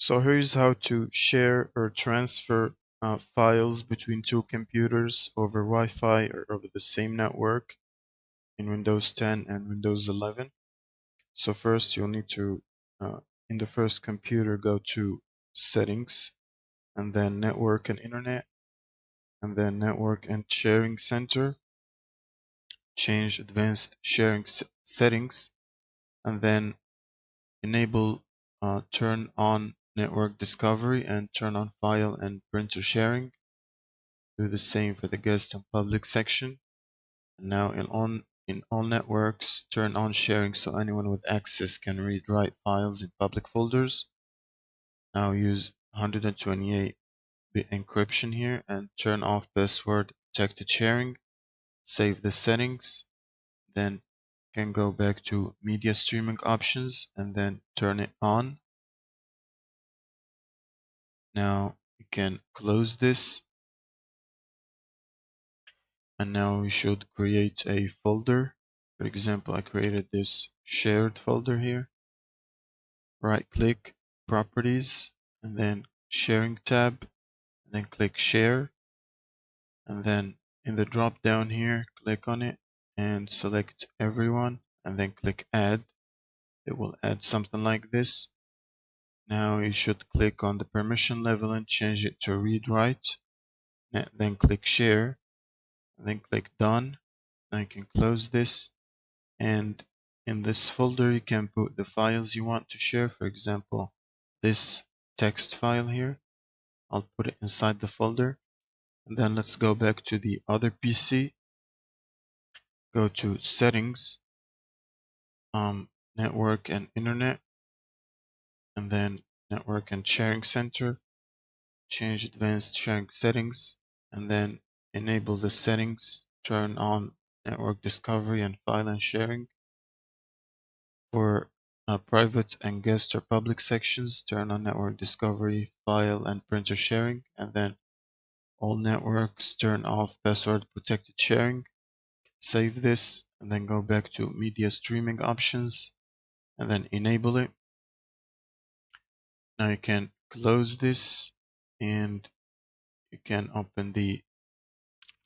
So here's how to share or transfer files between two computers over Wi-Fi or over the same network in Windows 10 and Windows 11. So first you'll need to, in the first computer, go to Settings, and then Network and Internet, and then Network and Sharing Center. Change Advanced Sharing Settings, and then enable turn on network discovery and turn on file and printer sharing. Do the same for the guest and public section. And now in all networks, turn on sharing so anyone with access can read write files in public folders. Now use 128-bit encryption here and turn off password protected sharing. Save the settings. Then can go back to media streaming options and then turn it on. Now you can close this, and now we should create a folder. For example, I created this shared folder here. Right click, properties, and then sharing tab, and then click share, and then in the drop down here click on it and select everyone, and then click add. It will add something like this. Now you should click on the permission level and change it to read write, then click share, and then click done. Now you can close this, and in this folder you can put the files you want to share. For example, this text file here, I'll put it inside the folder. And then let's go back to the other PC, go to settings, network and internet, and then network and sharing center. Change advanced sharing settings, and then enable the settings, turn on network discovery and file and sharing. For private and guest or public sections, turn on network discovery, file and printer sharing, and then all networks turn off password protected sharing. Save this and then go back to media streaming options and then enable it. Now you can close this and you can open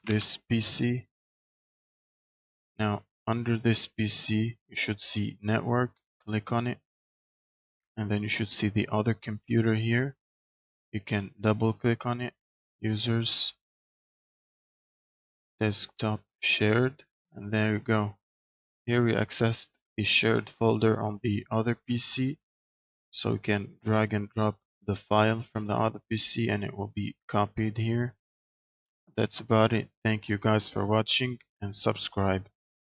this PC. Now under this PC you should see network, click on it, and then you should see the other computer here. You can double click on it, users, desktop shared, and there you go. Here we accessed the shared folder on the other PC, so we can drag and drop the file from the other PC and it will be copied here. That's about it. Thank you guys for watching and subscribe.